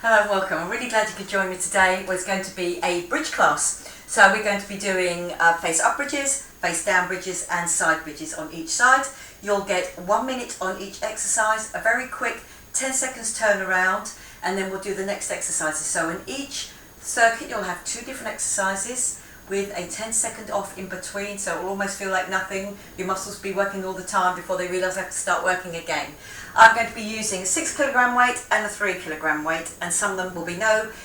Hello and welcome. I'm really glad you could join me today. It's going to be a bridge class. So we're going to be doing face up bridges, face down bridges and side bridges on each side. You'll get 1 minute on each exercise, a very quick 10 seconds turnaround, and then we'll do the next exercises. So in each circuit you'll have 2 different exercises with a 10-second off in between, so it will almost feel like nothing. Your muscles will be working all the time before they realise they have to start working again. I'm going to be using a 6 kilogram weight and a 3 kilogram weight, and some of them will be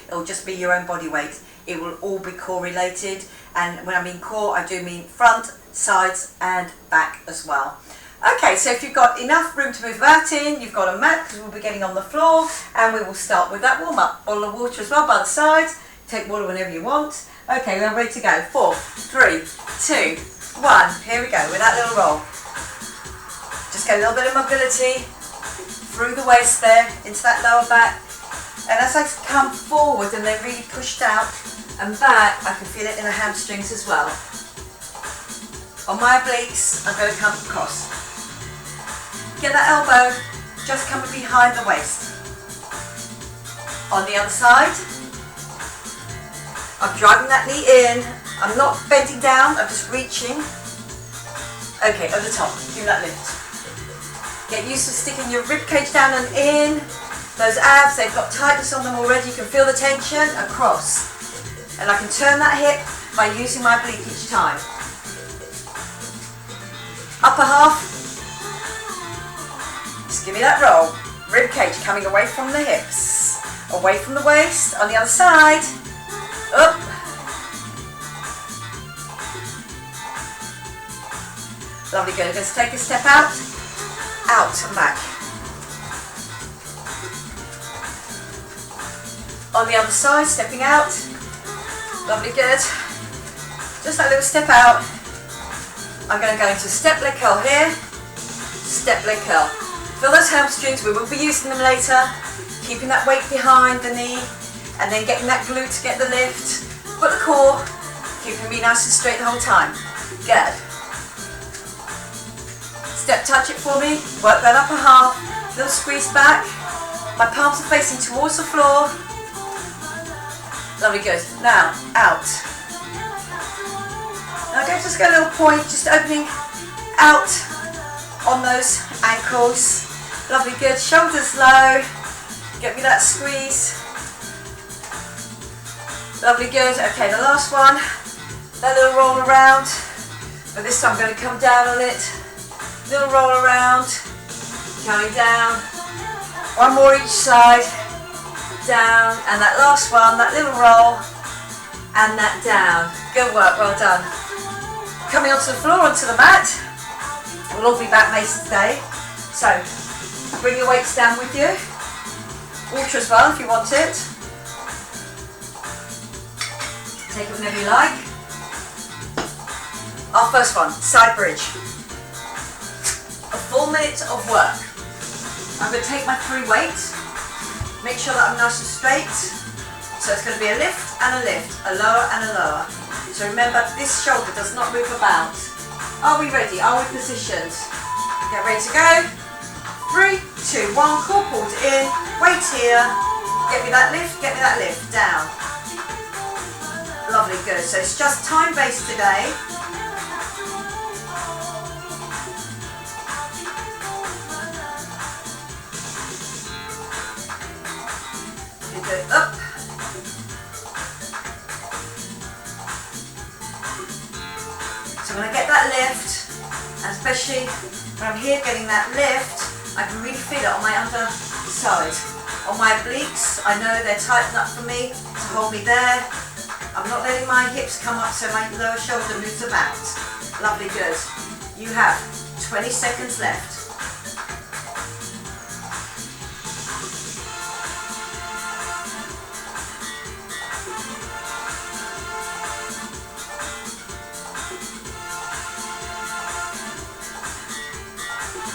it'll just be your own body weight. It will all be core related, and when I mean core, I do mean front, sides and back as well. Okay, so if you've got enough room to move about in, you've got a mat because we'll be getting on the floor, and we will start with that warm up. Bottle of water as well by the side. Take water whenever you want. Okay, we're ready to go. 4, 3, 2, 1. Here we go with that little roll. Just get a little bit of mobility through the waist there, into that lower back. And as I come forward and they're really pushed out and back, I can feel it in the hamstrings as well. On my obliques, I'm going to come across. Get that elbow just coming behind the waist. On the other side, I'm driving that knee in. I'm not bending down, I'm just reaching. Okay, over the top, give me that lift. Get used to sticking your rib cage down and in. Those abs, they've got tightness on them already. You can feel the tension across. And I can turn that hip by using my oblique each time. Upper half. Just give me that roll. Rib cage coming away from the hips. Away from the waist. On the other side. Up. Lovely, good. Let's take a step out. Out and back. On the other side, stepping out. Lovely, good. Just that little step out. I'm going to go into step leg curl here. Step leg curl. Feel those hamstrings, we will be using them later. Keeping that weight behind the knee. And then getting that glute to get the lift. But the core, keeping me nice and straight the whole time. Good. Step touch it for me. Work that upper half. Little squeeze back. My palms are facing towards the floor. Lovely, good. Now, out. Now go just get a little point, just opening out on those ankles. Lovely, good. Shoulders low. Get me that squeeze. Lovely, good. Okay, the last one. That little roll around. But this time I'm going to come down on it. Little roll around. Coming down. One more each side. Down, and that last one, that little roll, and that down. Good work, well done. Coming onto the floor, onto the mat. We'll all be back later today. So, bring your weights down with you. Water as well if you want it. Take it whenever you like. Our first one, side bridge. A full minute of work. I'm going to take my 3 weights. Make sure that I'm nice and straight. So it's going to be a lift and a lift, a lower and a lower. So remember, this shoulder does not move about. Are we ready? Are we positioned? Get ready to go. 3, 2, 1, core pulled in, weight here. Get me that lift, down. Lovely, good. So it's just time-based today. Good, up. So when I get that lift, and especially when I'm here getting that lift, I can really feel it on my underside. On my obliques, I know they're tightened up for me to hold me there. I'm not letting my hips come up so my lower shoulder moves about. Lovely, good. You have 20 seconds left.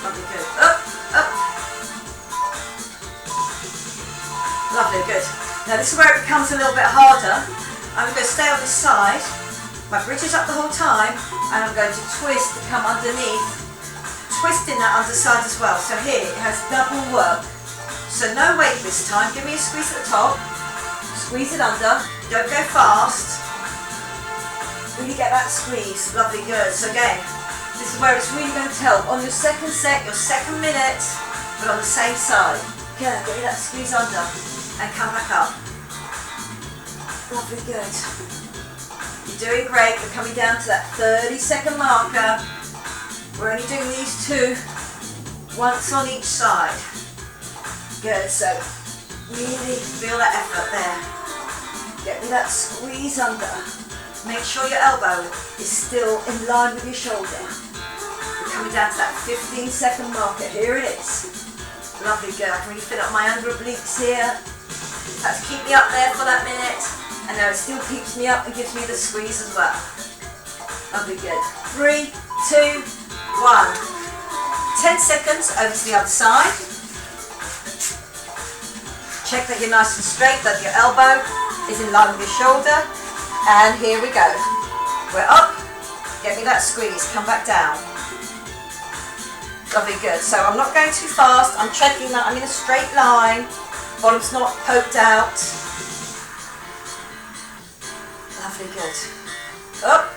Lovely, good. Up, up. Lovely, good. Now this is where it becomes a little bit harder. I'm going to stay on this side. My bridge is up the whole time, and I'm going to twist to come underneath, twisting that underside as well. So here it has double work. So no weight this time. Give me a squeeze at the top. Squeeze it under. Don't go fast. Really get that squeeze. Lovely, good. So again, this is where it's really going to help. On your second set, your second minute, but on the same side. Good. Give me that squeeze under and come back up. Lovely, good. You're doing great. We're coming down to that 30-second marker. We're only doing these two, once on each side. Good, so really feel that effort there. Get me that squeeze under. Make sure your elbow is still in line with your shoulder. We're coming down to that 15-second marker. Here it is. Lovely, good. I can really feel up my under obliques here. That's keep me up there for that minute. And now it still keeps me up and gives me the squeeze as well. Lovely, good. 3, 2, 1. 10 seconds over to the other side. Check that you're nice and straight, that your elbow is in line with your shoulder. And here we go. We're up. Get me that squeeze. Come back down. Lovely, good. So I'm not going too fast. I'm checking that I'm in a straight line. Bottom's not poked out. Lovely, good. Up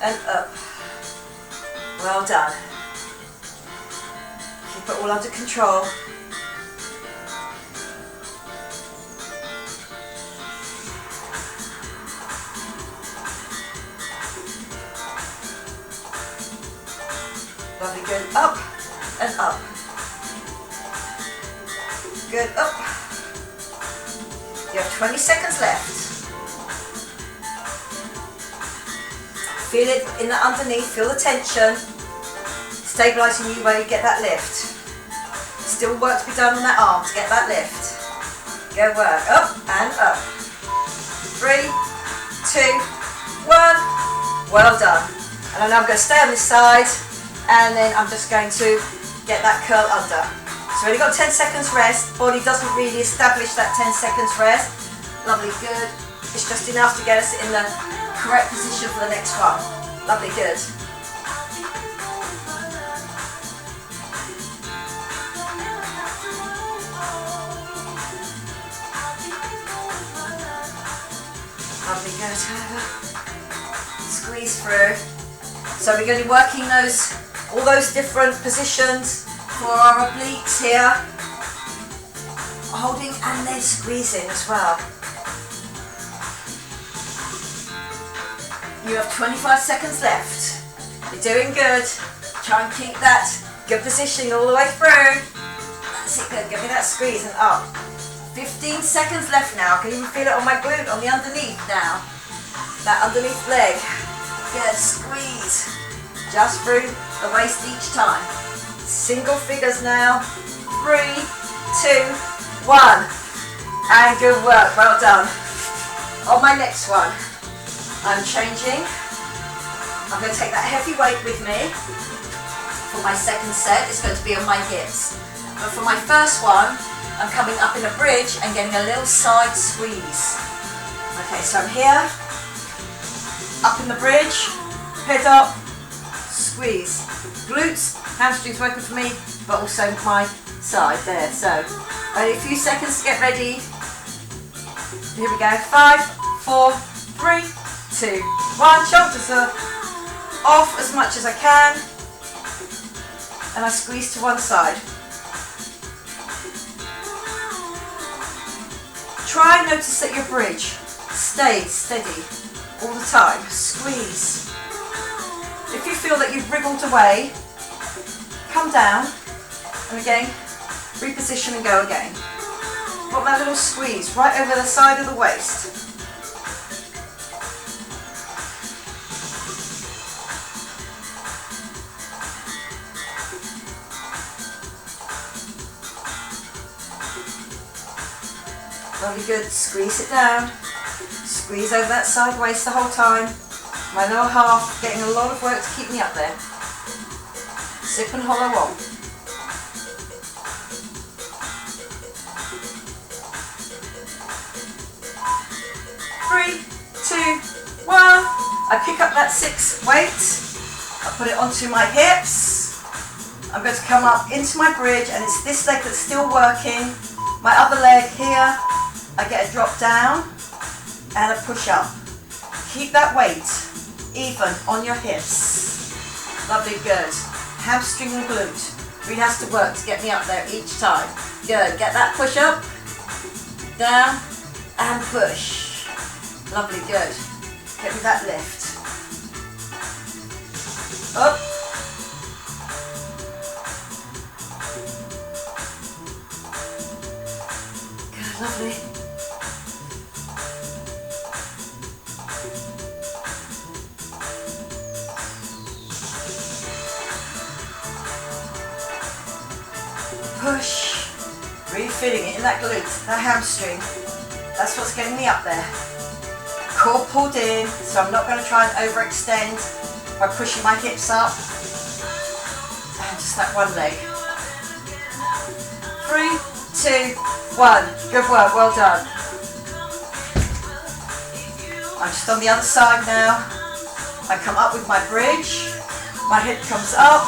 and up. Well done. Keep it all under control. Lovely, good. Up and up. Good, up. You have 20 seconds left. Feel it in the underneath, feel the tension. Stabilising you where you get that lift. Still work to be done on that arm to get that lift. Good work. Up and up. 3, 2, 1. Well done. And now I'm going to stay on this side. And then I'm just going to get that curl under. So we've only got 10 seconds rest. Body doesn't really establish that 10 seconds rest. Lovely, good. It's just enough to get us in the correct position for the next one. Lovely, good. Lovely, good. Squeeze through. So we're going to be working all those different positions for our obliques here. Holding and then squeezing as well. You have 25 seconds left. You're doing good. Try and keep that good positioning all the way through. That's it, good. Give me that squeeze and up. 15 seconds left now. I can even feel it on my glute, on the underneath now. That underneath leg. Good, squeeze. Just through the waist each time. Single figures now. 3, 2, 1. And good work, well done. On my next one, I'm changing. I'm going to take that heavy weight with me. For my second set, it's going to be on my hips. But for my first one, I'm coming up in a bridge and getting a little side squeeze. Okay, so I'm here, up in the bridge, head up, squeeze. Glutes, hamstrings working for me, but also my side there. So, only a few seconds to get ready. Here we go. 5, 4, 3, 2, 1. Shoulders are off as much as I can. And I squeeze to one side. Try and notice that your bridge stays steady all the time. Squeeze. If you feel that you've wriggled away, come down and again, reposition and go again. Got that little squeeze right over the side of the waist. Lovely, good. Squeeze it down. Squeeze over that side waist the whole time. My lower half getting a lot of work to keep me up there. Sip and hollow on. 3, 2, 1. I pick up that 6 weight. I put it onto my hips. I'm going to come up into my bridge, and it's this leg that's still working. My other leg here, I get a drop down and a push up. Keep that weight even on your hips. Lovely, good. Hamstring and glute really has to work to get me up there each time. Good, get that push up, down and push. Lovely, good. Get me that lift. Up. Good, lovely. Push. Really feeling it in that glute, that hamstring. That's what's getting me up there. Core pulled in, so I'm not going to try and overextend by pushing my hips up. And just that one leg. 3, 2, 1. Good work, well done. I'm just on the other side now. I come up with my bridge. My hip comes up.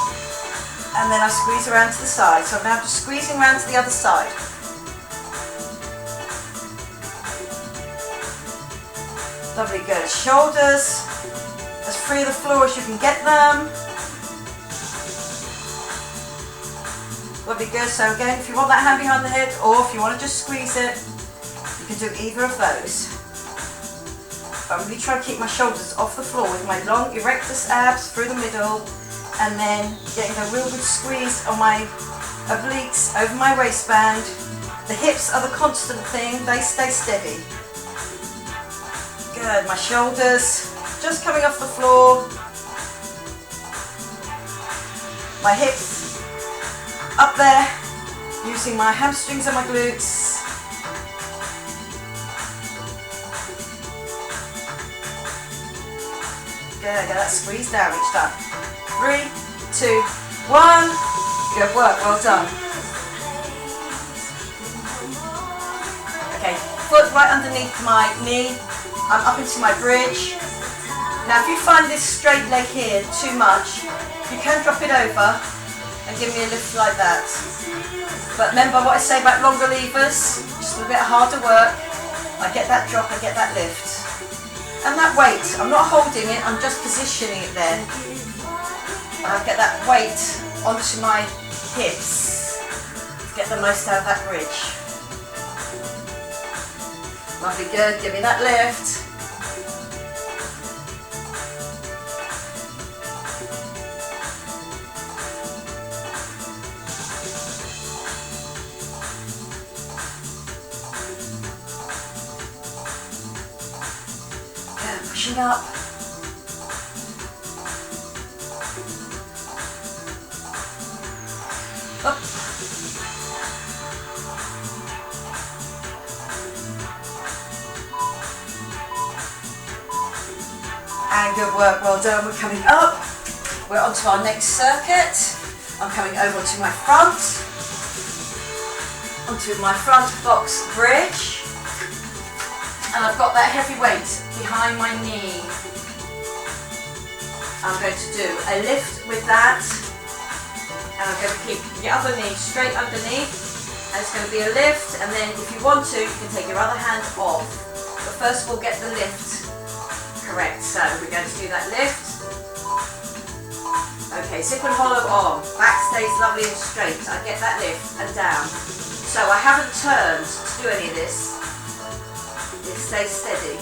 And then I squeeze around to the side. So I'm now just squeezing around to the other side. Lovely, good. Shoulders as free of the floor as you can get them. Lovely, good. So again, if you want that hand behind the head or if you want to just squeeze it, you can do either of those. But I'm really trying to keep my shoulders off the floor with my long erectus abs through the middle. And then getting a real good squeeze on my obliques over my waistband. The hips are the constant thing, they stay steady. Good, my shoulders just coming off the floor. My hips up there, using my hamstrings and my glutes. Good, get that squeeze down each time. 3, 2, 1. Good work, well done. Okay, foot right underneath my knee. I'm up into my bridge. Now if you find this straight leg here too much, you can drop it over and give me a lift like that. But remember what I say about longer levers, just a bit harder work. I get that drop, I get that lift. And that weight, I'm not holding it, I'm just positioning it there. I'll get that weight onto my hips to get the most out of that bridge. Lovely, good. Give me that lift. Good, pushing up. Up. And good work, well done. We're coming up. We're onto our next circuit. I'm coming over to my front. Onto my front box bridge. And I've got that heavy weight behind my knee. I'm going to do a lift with that. And I'm going to keep the other knee straight underneath. And it's going to be a lift, and then if you want to, you can take your other hand off. But first we'll get the lift correct. So we're going to do that lift. Okay, zip and hollow arm. Back stays lovely and straight. I get that lift and down. So I haven't turned to do any of this. It stays steady.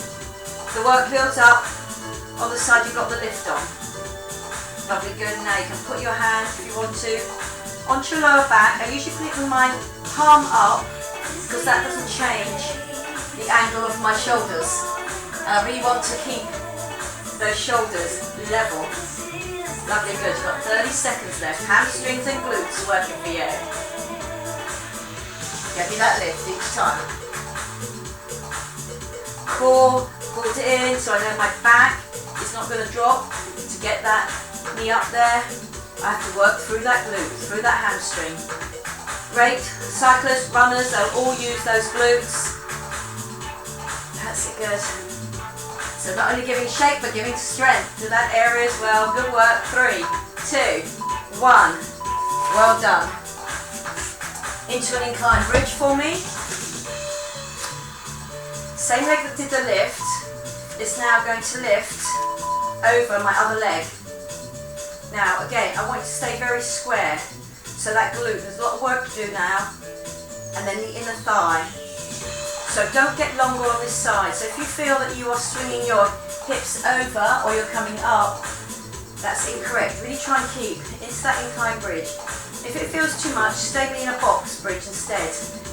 The work builds up. On the side you've got the lift on. Lovely, good. Now you can put your hand, if you want to, onto your lower back. I usually put it with my palm up because that doesn't change the angle of my shoulders. And I really want to keep those shoulders level. Lovely, good. You've got 30 seconds left. Hamstrings and glutes working for you. Get me that lift each time. Core pulled in so I know my back is not going to drop. To get that knee up there, I have to work through that glute, through that hamstring. Great. Cyclists, runners, they'll all use those glutes. That's it, good. So not only giving shape, but giving strength to that area as well. Good work. 3, 2, 1. Well done. Into an inclined bridge for me. Same leg that did the lift is now going to lift over my other leg. Now again, I want you to stay very square. So that glute, there's a lot of work to do now. And then the inner thigh. So don't get longer on this side. So if you feel that you are swinging your hips over or you're coming up, that's incorrect. Really try and keep into that incline bridge. If it feels too much, stay in a box bridge instead.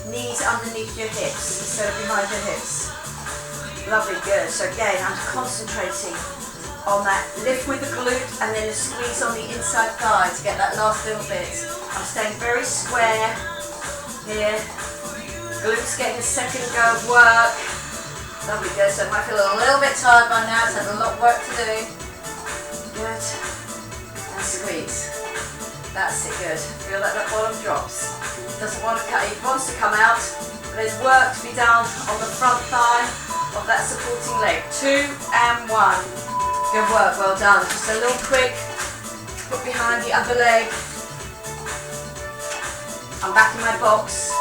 Knees underneath your hips instead of behind your hips. Lovely, good. So again, I'm concentrating on that lift with the glute and then a squeeze on the inside thigh to get that last little bit. I'm staying very square here. Glutes getting a second go of work. Lovely, good. So I might feel a little bit tired by now, so I have a lot of work to do. Good. And squeeze. That's it, good. Feel like that bottom drops. Doesn't want to cut, it wants to come out. But there's work to be done on the front thigh of that supporting leg. 2 and 1. Good work, well done. Just a little quick put behind the other leg. I'm back in my box.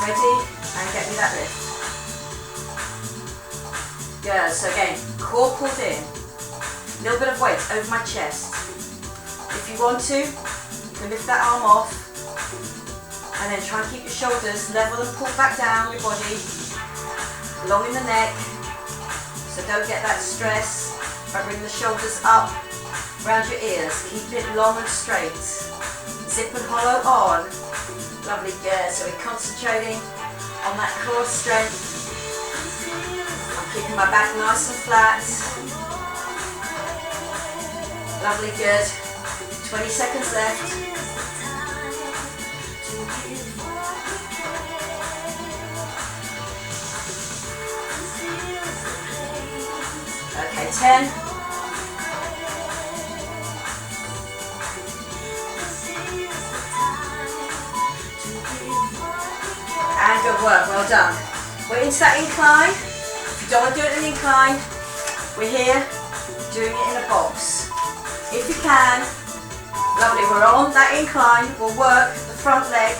Ready? And get me that lift. Good, so again, core pulled in. A little bit of weight over my chest. If you want to, you can lift that arm off. And then try and keep your shoulders level and pull back down your body. Long in the neck. So don't get that stress by bringing the shoulders up around your ears. Keep it long and straight. Zip and hollow on. Lovely, good. So we're concentrating on that core strength. I'm keeping my back nice and flat. Lovely, good. 20 seconds left. Okay, 10. And good work, well done. We're into that incline. If you don't want to do it in an incline, we're here doing it in a box. If you can, lovely, we're on that incline, we'll work the front leg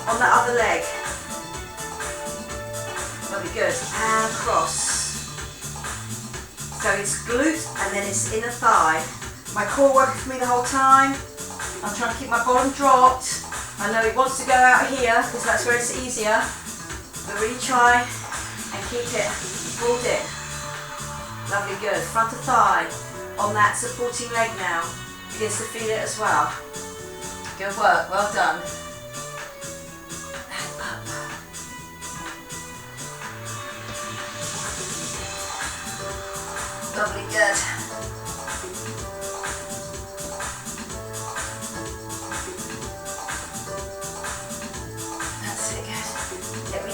on the other leg. Lovely, good, and cross. So it's glute and then it's inner thigh. My core working for me the whole time. I'm trying to keep my bottom dropped. I know it wants to go out here because that's where it's easier, but really try and keep it pulled in. Lovely, good. Front of thigh on that supporting leg now. Begins to feel it as well. Good work, well done. And up. Lovely, good.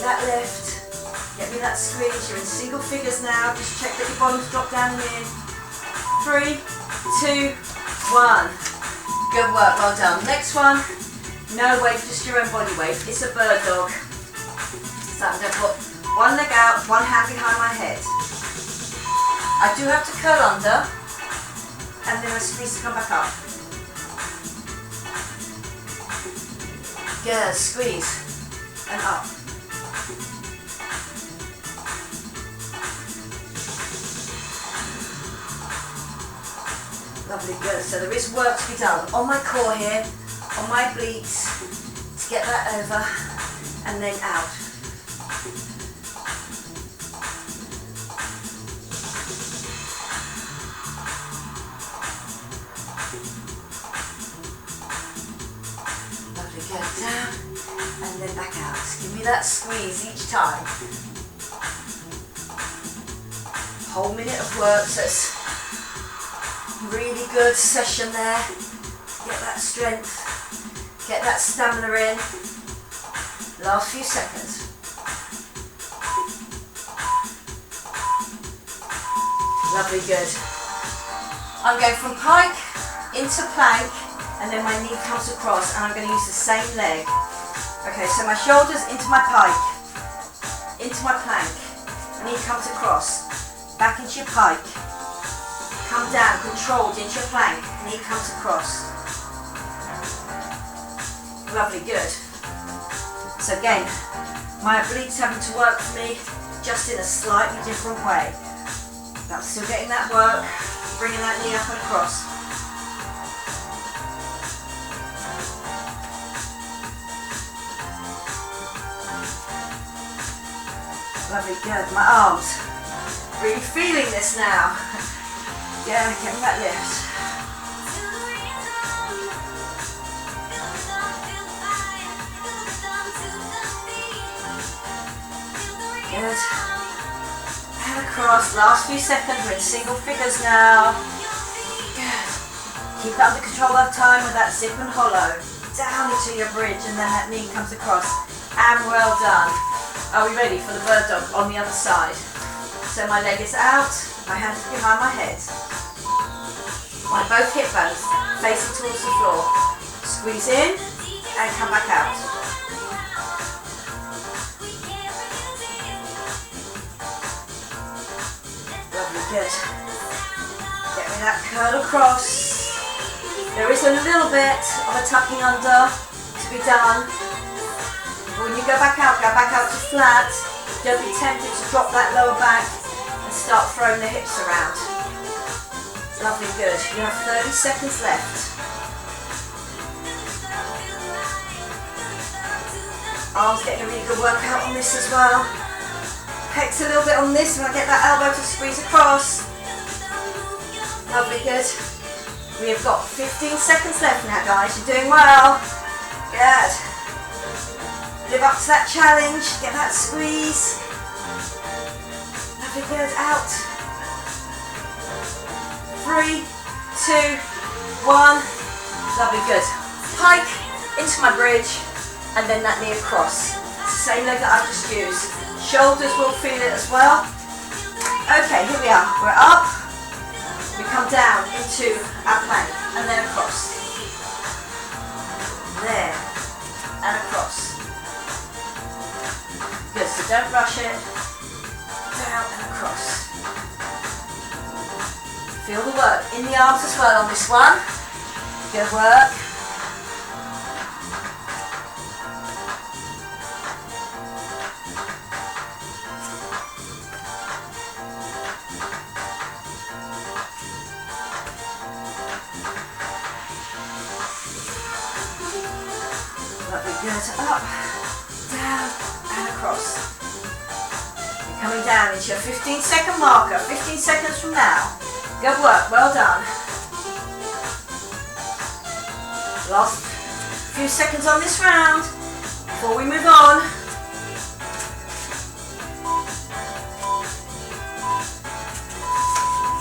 That lift, get me that squeeze. You're in single figures now. Just check that your bottom's dropped down and in. 3, 2, 1. Good work, well done. Next one, no weight, just your own body weight. It's a bird dog. So I'm going to put one leg out, one hand behind my head. I do have to curl under, and then I squeeze to come back up. Good, squeeze, and up. Lovely, good. So there is work to be done on my core here, on my obliques, to get that over and then out. Lovely, good. Down and then back out. Give me that squeeze each time. Whole minute of work, so it's really good session there. Get that strength, get that stamina in. Last few seconds. Lovely, good. I'm going from pike into plank, and then my knee comes across, and I'm going to use the same leg. Okay, so my shoulders into my pike, into my plank, knee comes across, back into your pike. Come down, controlled into your plank, knee comes across. Lovely, good. So again, My obliques having to work for me just in a slightly different way. But I'm still getting that work, bringing that knee up and across. Lovely, good. My arms. Really feeling this now. Yeah, getting that lift. Good. And across. Last few seconds. We're in single figures now. Good. Keep that under control of time with that zip and hollow. Down into your bridge and then that knee comes across. And well done. Are we ready for the bird dog on the other side? So my leg is out, my hand is behind my head. My both hip bones facing towards the floor. Squeeze in and come back out. Lovely, good. Get me that curl across. There is a little bit of a tucking under to be done. When you go back out to flat. Don't be tempted to drop that lower back and start throwing the hips around. Lovely, good. You have 30 seconds left. Arms getting a really good workout on this as well. Pecs a little bit on this and I get that elbow to squeeze across. Lovely, good. We have got 15 seconds left now, guys. You're doing well. Good. Live up to that challenge, get that squeeze. Lovely, good, out. 3, 2, 1. Lovely, good. Pike into my bridge and then that knee across. It's the same leg that I've just used. Shoulders will feel it as well. Okay, here we are. We're up. We come down into our plank and then across. There and across. Good, so don't rush it. Down and across. Feel the work in the arms as well on this one. Good work. Lovely, good. Up, down, and across. You're coming down into your 15-second marker, 15 seconds from now. Good work, well done. Last few seconds on this round before we move on.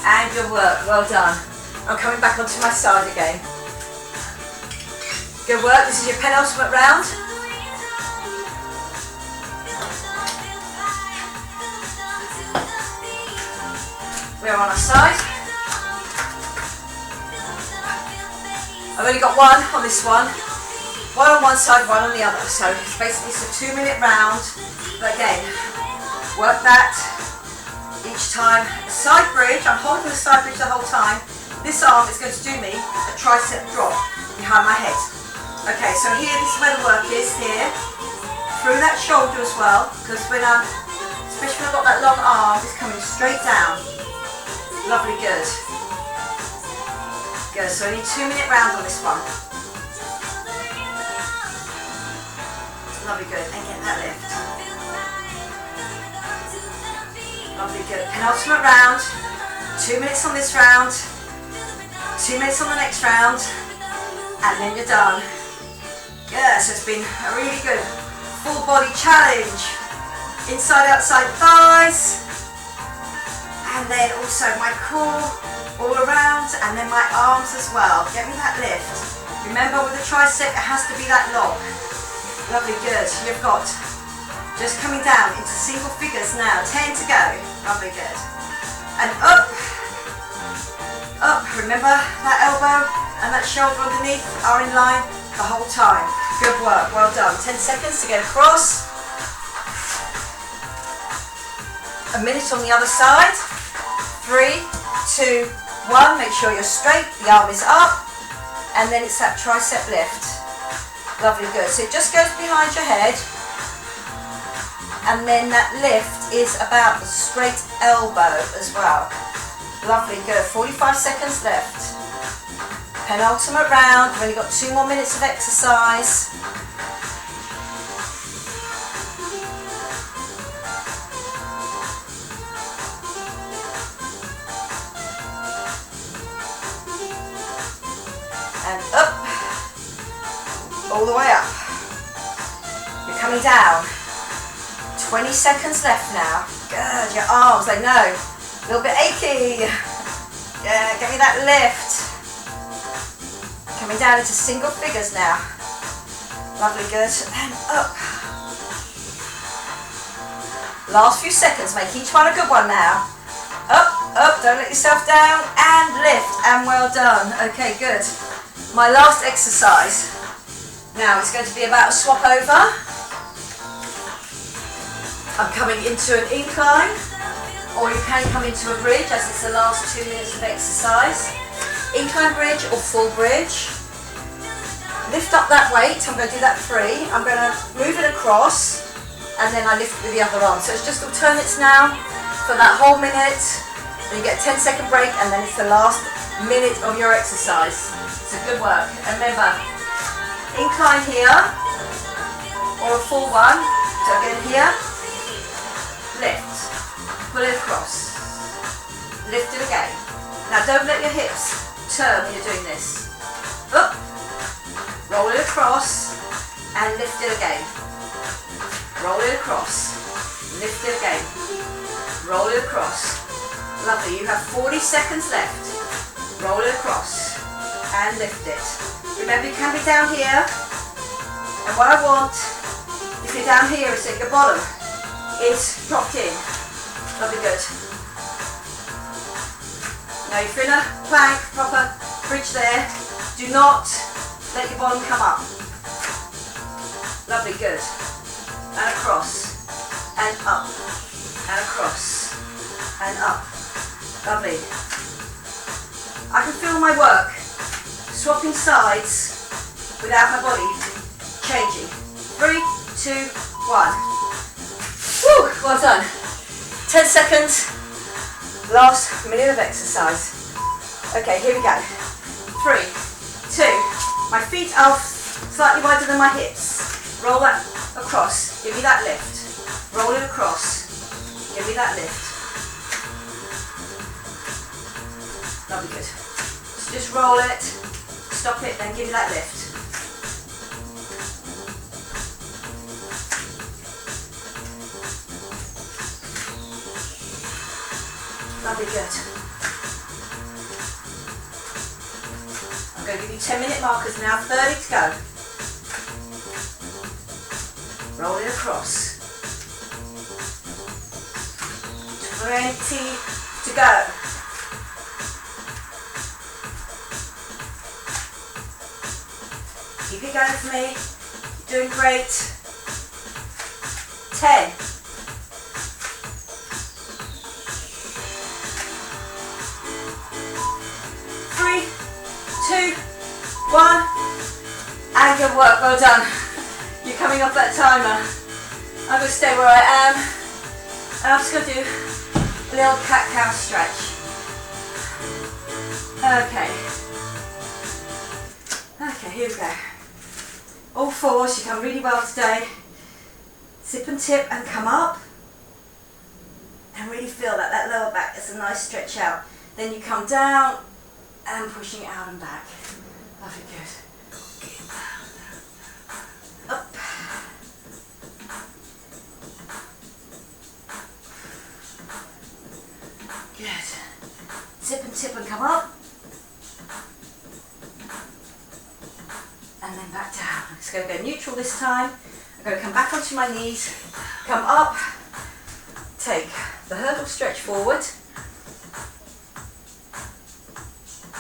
And good work, well done. I'm coming back onto my side again. Good work, this is your penultimate round. We're on our side. I've only got one on this one. One on one side, one on the other. So it's basically a 2-minute round. But again, work that each time. The side bridge, I'm holding the side bridge the whole time. This arm is going to do me a tricep drop behind my head. Okay, so here, this is where the work is, here. Through that shoulder as well, because when especially when I've got that long arm, it's coming straight down. Lovely, good. Good, so I need 2-minute rounds on this one. Lovely, good, and get that lift. Lovely, good. Penultimate round. 2 minutes on this round. 2 minutes on the next round. And then you're done. Yeah, so it's been a really good full body challenge. Inside, outside thighs. And then also my core all around, and then my arms as well. Get me that lift. Remember, with the tricep, it has to be that lock. Lovely, good. You've got just coming down into single figures now. 10 to go. Lovely, good. And up, up. Remember that elbow and that shoulder underneath are in line the whole time. Good work, well done. 10 seconds to get across. A minute on the other side. 3, 2, 1. Make sure you're straight, the arm is up, and then it's that tricep lift. Lovely, good. So it just goes behind your head. and then that lift is about the straight elbow as well. Lovely, good. 45 seconds left. Penultimate round. We've only got 2 more minutes of exercise. And up. All the way up. You're coming down. 20 seconds left now. Good. Your arms, I know. A little bit achy. Yeah, give me that lift. Coming down into single figures now. Lovely, good. And up. Last few seconds. Make each one a good one now. Up, up. Don't let yourself down. And lift. And well done. Okay, good. My last exercise. Now it's going to be about a swap over. I'm coming into an incline, or you can come into a bridge as it's the last 2 minutes of exercise. Incline bridge or full bridge. Lift up that weight. I'm going to do that 3. I'm going to move it across, and then I lift with the other arm. So it's just alternates now for that whole minute. Then you get a 10-second break, and then it's the last minute of your exercise. So good work. And remember, incline here, or a full one. So again here. Lift, pull it across, lift it again. Now don't let your hips turn when you're doing this. Up, roll it across, and lift it again. Roll it across, lift it again. Roll it across. Lovely, you have 40 seconds left. Roll it across, and lift it. Remember, you can be down here, and what I want, if you're down here, is at your bottom. It's dropped in. Lovely, good. Now if you're in a plank, proper bridge there, do not let your bottom come up. Lovely, good. And across, and up, and across, and up. Lovely. I can feel my work swapping sides without my body changing. 3, 2, 1. Woo, well done. 10 seconds. Last minute of exercise. Okay, here we go. 3, 2. My feet are slightly wider than my hips. Roll that across. Give me that lift. Roll it across. Give me that lift. Lovely, good. So just roll it. Stop it, then give me that lift. Lovely, good. I'm going to give you 10-minute markers now, 30 to go. Roll it across. 20 to go. Keep it going for me. You're doing great. 10. 3, 2, 1, and good work, well done. You're coming off that timer. I'm going to stay where I am, and I'm just going to do a little cat-cow stretch. Okay, here we go. All fours, you come really well today. Sip and tip and come up, and really feel that lower back is a nice stretch out. Then you come down, and pushing it out and back. Lovely, good. Up. Good. Tip and tip and come up. And then back down. It's going to go neutral this time. I'm going to come back onto my knees, come up, take the hurdle, stretch forward.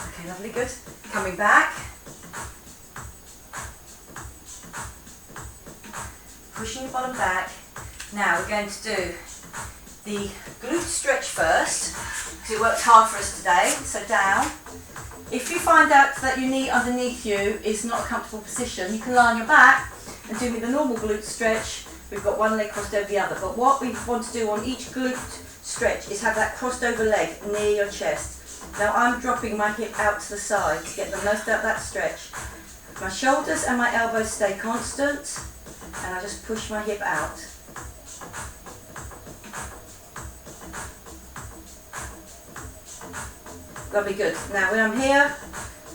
Okay, lovely, good. Coming back. Pushing your bottom back. Now we're going to do the glute stretch first, because it worked hard for us today. So down. If you find out that your knee underneath you is not a comfortable position, you can lie on your back and do me the normal glute stretch, we've got one leg crossed over the other. But what we want to do on each glute stretch is have that crossed over leg near your chest. Now I'm dropping my hip out to the side to get the most out of that stretch. My shoulders and my elbows stay constant, and I just push my hip out. Lovely, good. Now when I'm here,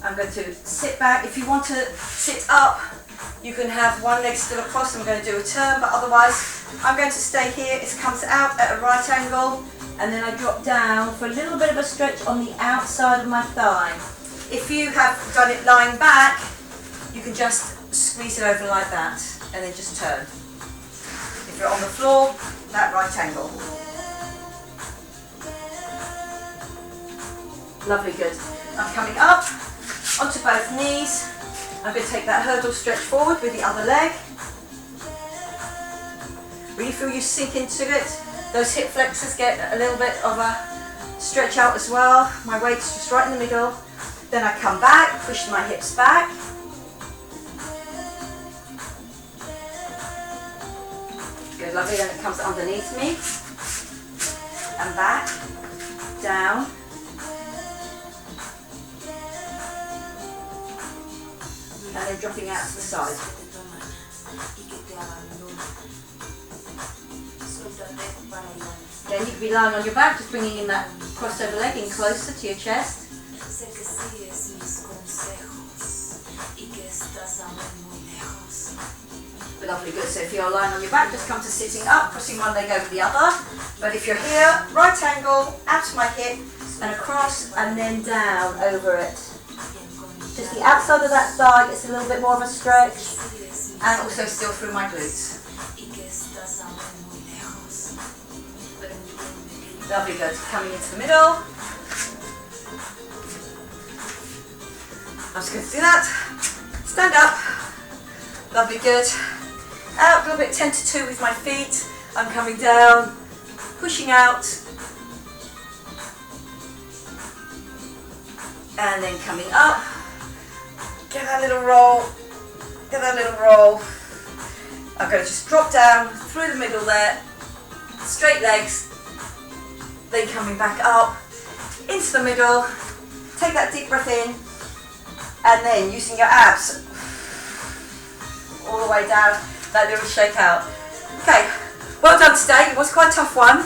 I'm going to sit back. If you want to sit up, you can have one leg still across. I'm going to do a turn, but otherwise I'm going to stay here. It comes out at a right angle, and then I drop down for a little bit of a stretch on the outside of my thigh. If you have done it lying back, you can just squeeze it over like that, and then just turn. If you're on the floor, that right angle. Lovely, good. I'm coming up onto both knees. I'm going to take that hurdle stretch forward with the other leg. Really feel you sink into it. Those hip flexors get a little bit of a stretch out as well. My weight's just right in the middle. Then I come back, push my hips back. Good, lovely. Then it comes underneath me. And back, down. And then dropping out to the side. Then you could be lying on your back, just bringing in that crossover leg in closer to your chest. Lovely, good. So if you're lying on your back, just come to sitting up, crossing one leg over the other. But if you're here, right angle, out to my hip, and across, and then down over it. Just the outside of that thigh gets a little bit more of a stretch, and also still through my glutes. Lovely, good. Coming into the middle. I'm just going to do that. Stand up. Lovely, good. Out a little bit 10 to 2 with my feet. I'm coming down, pushing out, and then coming up. Get that little roll, get that little roll. I'm going to just drop down through the middle there, straight legs, then coming back up, into the middle, take that deep breath in, and then using your abs all the way down, that little shake out. Okay, well done today. It was quite a tough one,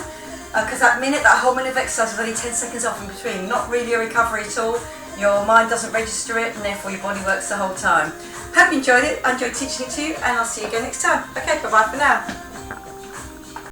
because that whole minute of exercise was only 10 seconds off in between, not really a recovery at all. Your mind doesn't register it, and therefore your body works the whole time. Hope you enjoyed it. I enjoyed teaching it to you, and I'll see you again next time. Okay, bye-bye for now.